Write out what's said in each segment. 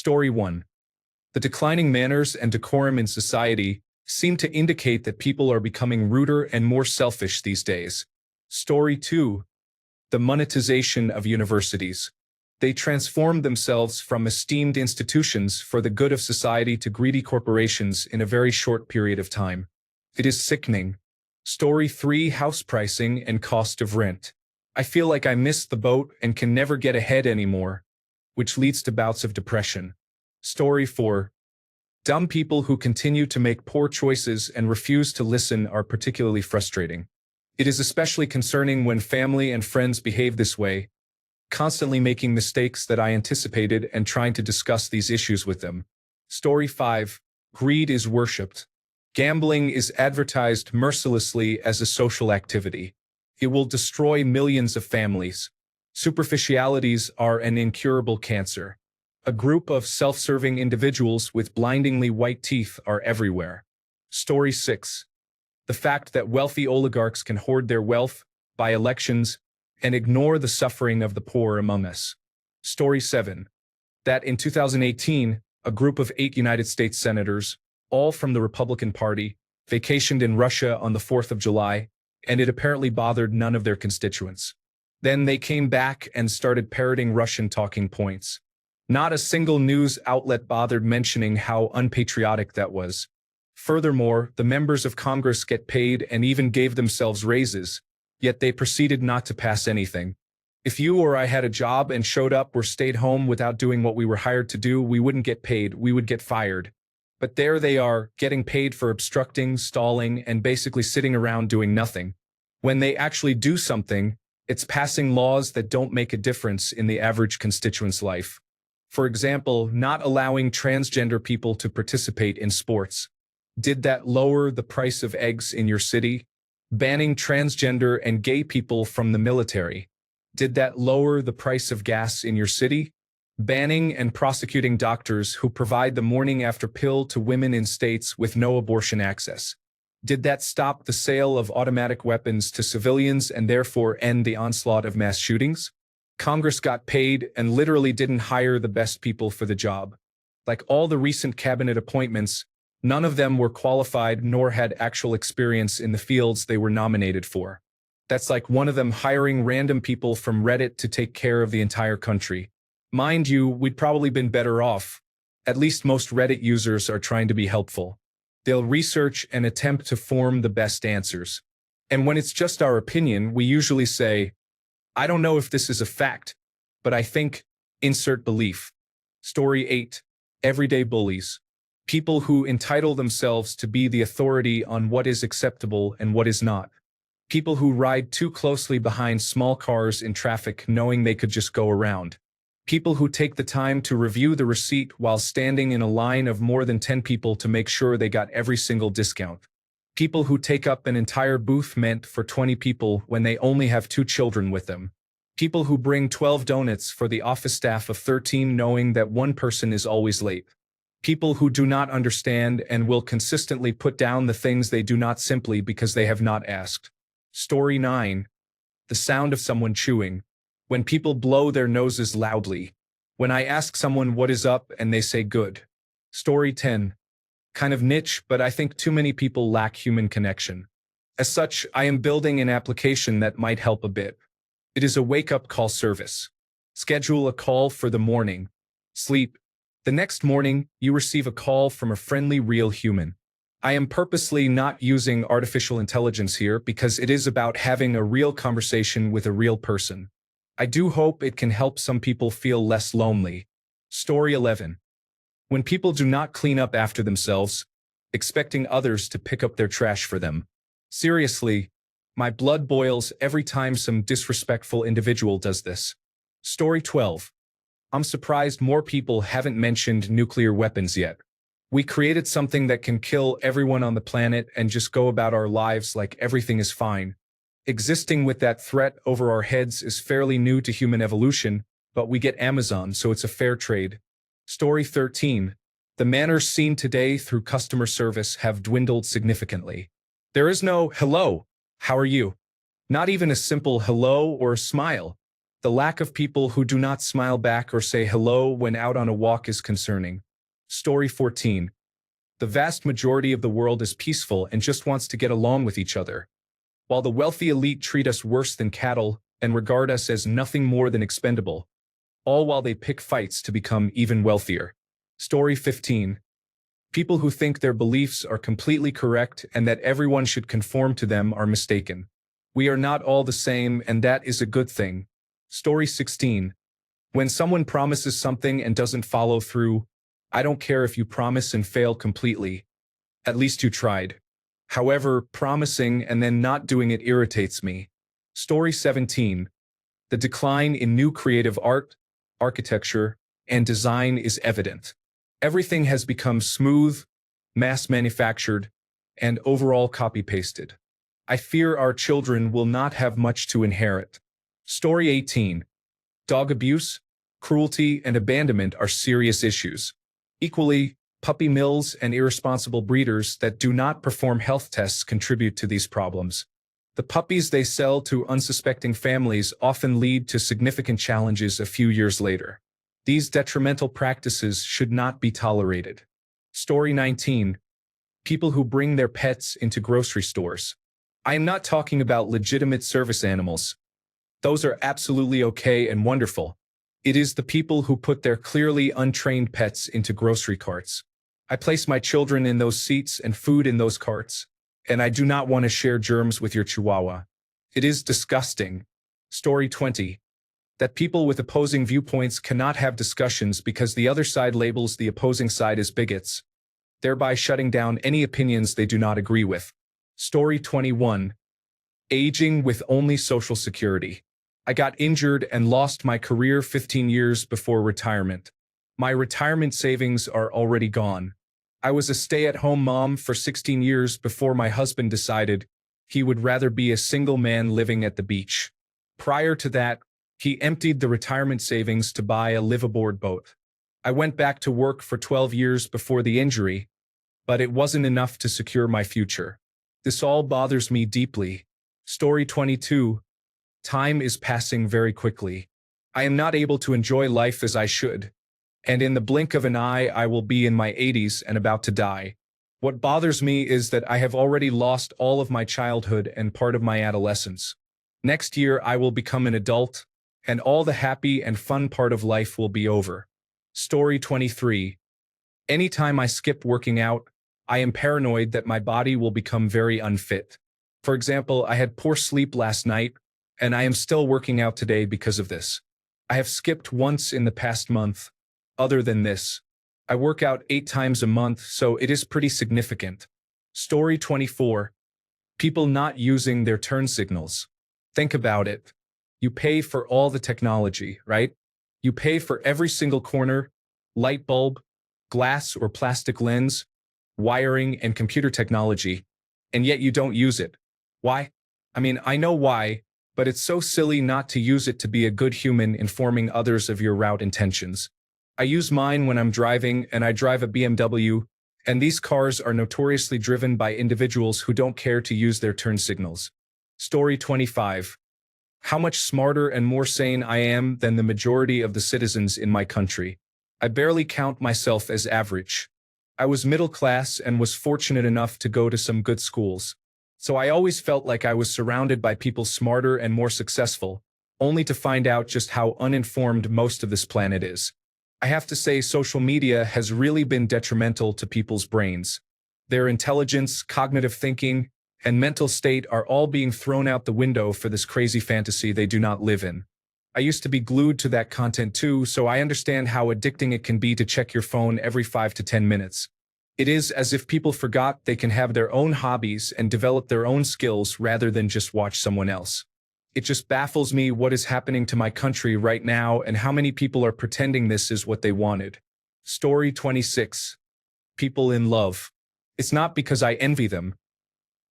Story 1. The declining manners and decorum in society seem to indicate that people are becoming ruder and more selfish these days. Story 2. The monetization of universities. They transformed themselves from esteemed institutions for the good of society to greedy corporations in a very short period of time. It is sickening. Story 3. House pricing and cost of rent. I feel like I missed the boat and can never get ahead anymore, which leads to bouts of depression. Story 4. Dumb people who continue to make poor choices and refuse to listen are particularly frustrating. It is especially concerning when family and friends behave this way, constantly making mistakes that I anticipated and trying to discuss these issues with them. Story 5. Greed is worshipped. Gambling is advertised mercilessly as a social activity. It will destroy millions of families. Superficialities are an incurable cancer. A group of self-serving individuals with blindingly white teeth are everywhere. Story 6. The fact that wealthy oligarchs can hoard their wealth, buy elections, and ignore the suffering of the poor among us. Story 7. That in 2018, a group of 8 United States senators, all from the Republican Party, vacationed in Russia on the 4th of July, and it apparently bothered none of their constituents. Then they came back and started parroting Russian talking points. Not a single news outlet bothered mentioning how unpatriotic that was. Furthermore, the members of Congress get paid and even gave themselves raises, yet they proceeded not to pass anything. If you or I had a job and showed up or stayed home without doing what we were hired to do, we wouldn't get paid, we would get fired. But there they are, getting paid for obstructing, stalling, and basically sitting around doing nothing. When they actually do something, it's passing laws that don't make a difference in the average constituent's life. For example, not allowing transgender people to participate in sports. Did that lower the price of eggs in your city? Banning transgender and gay people from the military. Did that lower the price of gas in your city? Banning and prosecuting doctors who provide the morning after pill to women in states with no abortion access. Did that stop the sale of automatic weapons to civilians and therefore end the onslaught of mass shootings? Congress got paid and literally didn't hire the best people for the job. Like all the recent cabinet appointments, none of them were qualified nor had actual experience in the fields they were nominated for. That's like one of them hiring random people from Reddit to take care of the entire country. Mind you, we'd probably been better off. At least most Reddit users are trying to be helpful. They'll research and attempt to form the best answers. And when it's just our opinion, we usually say, I don't know if this is a fact, but I think, insert belief. Story 8. Everyday bullies. People who entitle themselves to be the authority on what is acceptable and what is not. People who ride too closely behind small cars in traffic knowing they could just go around. People who take the time to review the receipt while standing in a line of more than 10 people to make sure they got every single discount. People who take up an entire booth meant for 20 people when they only have 2 children with them. People who bring 12 donuts for the office staff of 13 knowing that one person is always late. People who do not understand and will consistently put down the things they do not simply because they have not asked. Story 9. The sound of someone chewing. When people blow their noses loudly. When I ask someone what is up and they say good. Story 10. Kind of niche, but I think too many people lack human connection. As such, I am building an application that might help a bit. It is a wake-up call service. Schedule a call for the morning. Sleep. The next morning, you receive a call from a friendly, real human. I am purposely not using artificial intelligence here because it is about having a real conversation with a real person. I do hope it can help some people feel less lonely. Story 11. When people do not clean up after themselves, expecting others to pick up their trash for them. Seriously, my blood boils every time some disrespectful individual does this. Story 12. I'm surprised more people haven't mentioned nuclear weapons yet. We created something that can kill everyone on the planet and just go about our lives like everything is fine. Existing with that threat over our heads is fairly new to human evolution, but we get Amazon, so it's a fair trade. Story 13. The manners seen today through customer service have dwindled significantly. There is no, hello, how are you? Not even a simple hello or a smile. The lack of people who do not smile back or say hello when out on a walk is concerning. Story 14. The vast majority of the world is peaceful and just wants to get along with each other, while the wealthy elite treat us worse than cattle and regard us as nothing more than expendable, all while they pick fights to become even wealthier. Story 15. People who think their beliefs are completely correct and that everyone should conform to them are mistaken. We are not all the same, and that is a good thing. Story 16. When someone promises something and doesn't follow through, I don't care if you promise and fail completely. At least you tried. However, promising and then not doing it irritates me. Story 17. The decline in new creative art, architecture, and design is evident. Everything has become smooth, mass-manufactured, and overall copy-pasted. I fear our children will not have much to inherit. Story 18. Dog abuse, cruelty, and abandonment are serious issues. Equally, puppy mills and irresponsible breeders that do not perform health tests contribute to these problems. The puppies they sell to unsuspecting families often lead to significant challenges a few years later. These detrimental practices should not be tolerated. Story 19. People who bring their pets into grocery stores. I am not talking about legitimate service animals. Those are absolutely okay and wonderful. It is the people who put their clearly untrained pets into grocery carts. I place my children in those seats and food in those carts, and I do not want to share germs with your chihuahua. It is disgusting. Story 20. That people with opposing viewpoints cannot have discussions because the other side labels the opposing side as bigots, thereby shutting down any opinions they do not agree with. Story 21. Aging with only Social Security. I got injured and lost my career 15 years before retirement. My retirement savings are already gone. I was a stay-at-home mom for 16 years before my husband decided he would rather be a single man living at the beach. Prior to that, he emptied the retirement savings to buy a liveaboard boat. I went back to work for 12 years before the injury, but it wasn't enough to secure my future. This all bothers me deeply. Story 22. Time is passing very quickly. I am not able to enjoy life as I should, and in the blink of an eye I will be in my 80s and about to die. What bothers me is that I have already lost all of my childhood and part of my adolescence. Next year I will become an adult, and all the happy and fun part of life will be over. Story 23. Anytime I skip working out, I am paranoid that my body will become very unfit. For example, I had poor sleep last night, and I am still working out today because of this. I have skipped once in the past month. Other than this, I work out 8 times a month, so it is pretty significant. Story 24. People not using their turn signals. Think about it. You pay for all the technology, right? You pay for every single corner, light bulb, glass or plastic lens, wiring, and computer technology, and yet you don't use it. Why? I mean, I know why, but it's so silly not to use it to be a good human informing others of your route intentions. I use mine when I'm driving, and I drive a BMW, and these cars are notoriously driven by individuals who don't care to use their turn signals. Story 25. How much smarter and more sane I am than the majority of the citizens in my country. I barely count myself as average. I was middle class and was fortunate enough to go to some good schools. So I always felt like I was surrounded by people smarter and more successful, only to find out just how uninformed most of this planet is. I have to say social media has really been detrimental to people's brains. Their intelligence, cognitive thinking, and mental state are all being thrown out the window for this crazy fantasy they do not live in. I used to be glued to that content too, so I understand how addicting it can be to check your phone every 5 to 10 minutes. It is as if people forgot they can have their own hobbies and develop their own skills rather than just watch someone else. It just baffles me what is happening to my country right now and how many people are pretending this is what they wanted. Story 26. People in love. It's not because I envy them.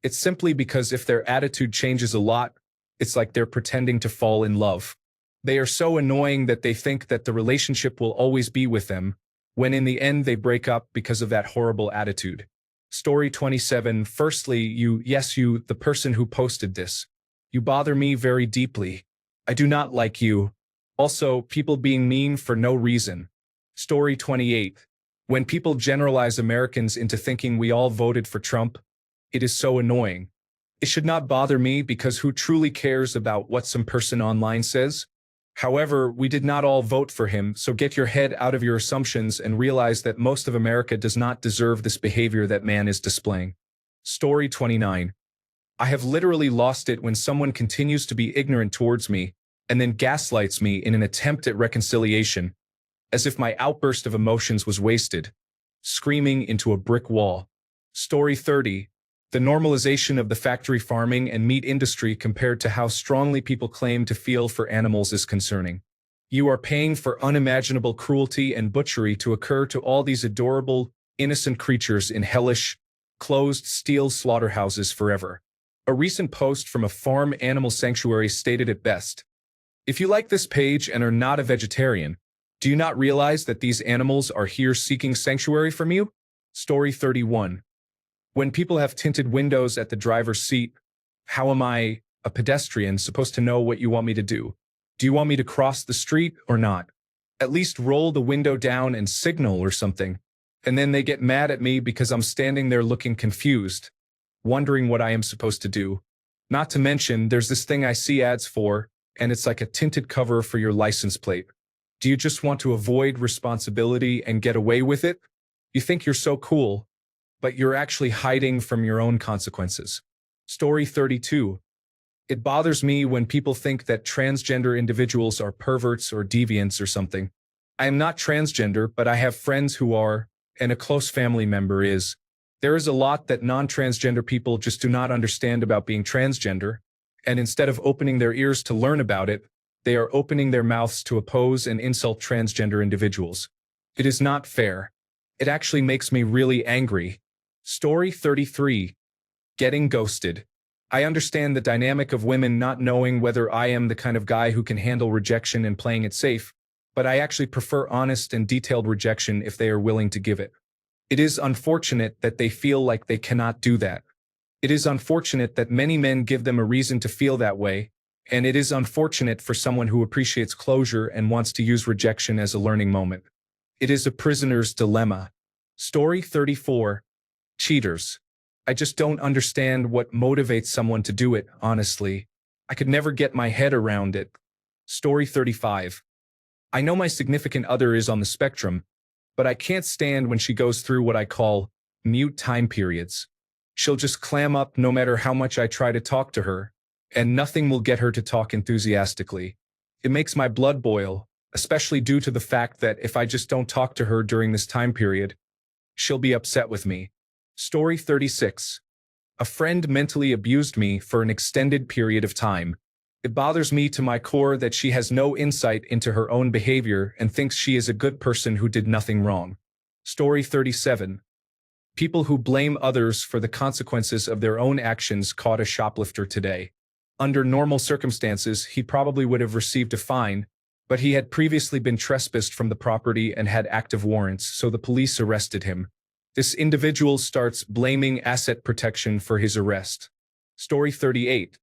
It's simply because if their attitude changes a lot, it's like they're pretending to fall in love. They are so annoying that they think that the relationship will always be with them, when in the end they break up because of that horrible attitude. Story 27. Firstly, you, the person who posted this. You bother me very deeply. I do not like you. Also, people being mean for no reason. Story 28. When people generalize Americans into thinking we all voted for Trump, it is so annoying. It should not bother me because who truly cares about what some person online says? However, we did not all vote for him, so get your head out of your assumptions and realize that most of America does not deserve this behavior that man is displaying. Story 29. I have literally lost it when someone continues to be ignorant towards me and then gaslights me in an attempt at reconciliation, as if my outburst of emotions was wasted, screaming into a brick wall. Story 30. The normalization of the factory farming and meat industry compared to how strongly people claim to feel for animals is concerning. You are paying for unimaginable cruelty and butchery to occur to all these adorable, innocent creatures in hellish, closed steel slaughterhouses forever. A recent post from a farm animal sanctuary stated it best. If you like this page and are not a vegetarian, do you not realize that these animals are here seeking sanctuary from you? Story 31. When people have tinted windows at the driver's seat, how am I, a pedestrian, supposed to know what you want me to do? Do you want me to cross the street or not? At least roll the window down and signal or something. And then they get mad at me because I'm standing there looking confused, wondering what I am supposed to do. Not to mention, there's this thing I see ads for, and it's like a tinted cover for your license plate. Do you just want to avoid responsibility and get away with it? You think you're so cool, but you're actually hiding from your own consequences. Story 32. It bothers me when people think that transgender individuals are perverts or deviants or something. I am not transgender, but I have friends who are, and a close family member is. There is a lot that non-transgender people just do not understand about being transgender, and instead of opening their ears to learn about it, they are opening their mouths to oppose and insult transgender individuals. It is not fair. It actually makes me really angry. Story 33. Getting ghosted. I understand the dynamic of women not knowing whether I am the kind of guy who can handle rejection and playing it safe, but I actually prefer honest and detailed rejection if they are willing to give it. It is unfortunate that they feel like they cannot do that. It is unfortunate that many men give them a reason to feel that way, and it is unfortunate for someone who appreciates closure and wants to use rejection as a learning moment. It is a prisoner's dilemma. Story 34. Cheaters. I just don't understand what motivates someone to do it, honestly. I could never get my head around it. Story 35. I know my significant other is on the spectrum, but I can't stand when she goes through what I call mute time periods. She'll just clam up no matter how much I try to talk to her, and nothing will get her to talk enthusiastically. It makes my blood boil, especially due to the fact that if I just don't talk to her during this time period, she'll be upset with me. Story 36. A friend mentally abused me for an extended period of time. It bothers me to my core that she has no insight into her own behavior and thinks she is a good person who did nothing wrong. Story 37. People who blame others for the consequences of their own actions caught a shoplifter today. Under normal circumstances, he probably would have received a fine, but he had previously been trespassed from the property and had active warrants, so the police arrested him. This individual starts blaming asset protection for his arrest. Story 38.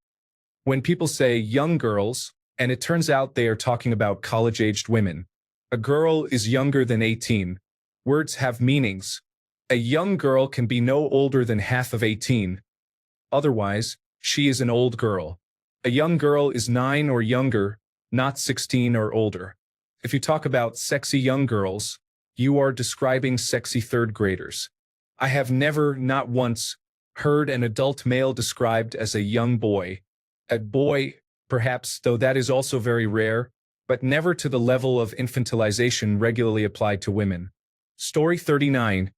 When people say young girls, and it turns out they are talking about college-aged women. A girl is younger than 18. Words have meanings. A young girl can be no older than half of 18. Otherwise, she is an old girl. A young girl is 9 or younger, not 16 or older. If you talk about sexy young girls, you are describing sexy third graders. I have never, not once, heard an adult male described as a young boy. A boy, perhaps, though that is also very rare, but never to the level of infantilization regularly applied to women. Story 39.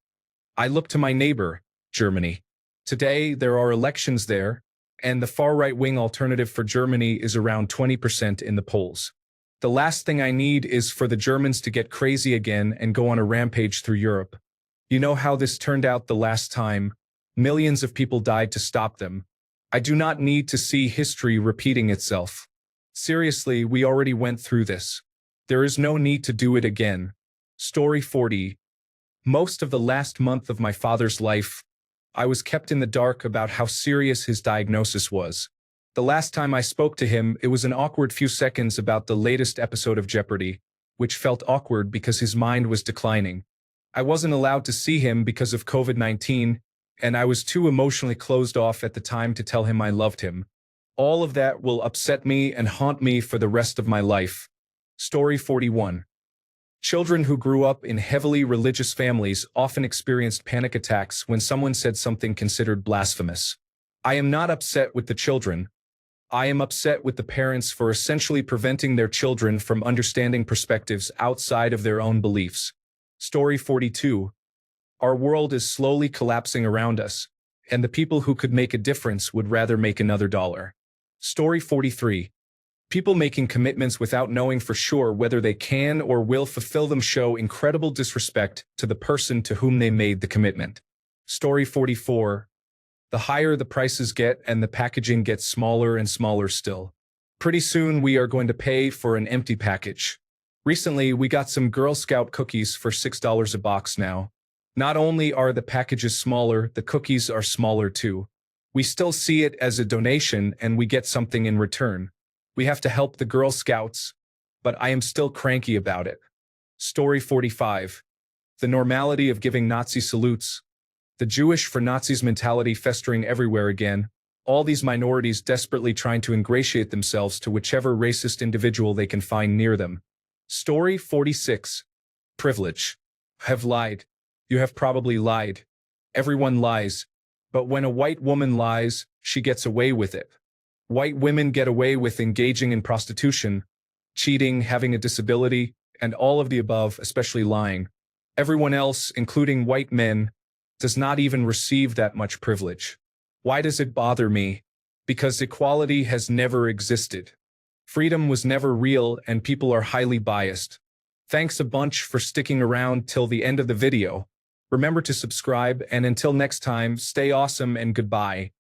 I look to my neighbor, Germany. Today, there are elections there, and the far-right-wing alternative for Germany is around 20% in the polls. The last thing I need is for the Germans to get crazy again and go on a rampage through Europe. You know how this turned out the last time. Millions of people died to stop them. I do not need to see history repeating itself. Seriously, we already went through this. There is no need to do it again. Story 40. Most of the last month of my father's life, I was kept in the dark about how serious his diagnosis was. The last time I spoke to him, it was an awkward few seconds about the latest episode of Jeopardy, which felt awkward because his mind was declining. I wasn't allowed to see him because of COVID-19, and I was too emotionally closed off at the time to tell him I loved him. All of that will upset me and haunt me for the rest of my life. Story 41. Children who grew up in heavily religious families often experienced panic attacks when someone said something considered blasphemous. I am not upset with the children. I am upset with the parents for essentially preventing their children from understanding perspectives outside of their own beliefs. Story 42. Our world is slowly collapsing around us, and the people who could make a difference would rather make another dollar. Story 43. People making commitments without knowing for sure whether they can or will fulfill them show incredible disrespect to the person to whom they made the commitment. Story 44. The higher the prices get and the packaging gets smaller and smaller still. Pretty soon we are going to pay for an empty package. Recently, we got some Girl Scout cookies for $6 a box now. Not only are the packages smaller, the cookies are smaller too. We still see it as a donation and we get something in return. We have to help the Girl Scouts, but I am still cranky about it. Story 45. The normality of giving Nazi salutes. The Jewish for Nazis mentality festering everywhere again. All these minorities desperately trying to ingratiate themselves to whichever racist individual they can find near them. Story 46. Privilege. Have lied. You have probably lied. Everyone lies. But when a white woman lies, she gets away with it. White women get away with engaging in prostitution, cheating, having a disability, and all of the above, especially lying. Everyone else, including white men, does not even receive that much privilege. Why does it bother me? Because equality has never existed. Freedom was never real and people are highly biased. Thanks a bunch for sticking around till the end of the video. Remember to subscribe and until next time, stay awesome and goodbye.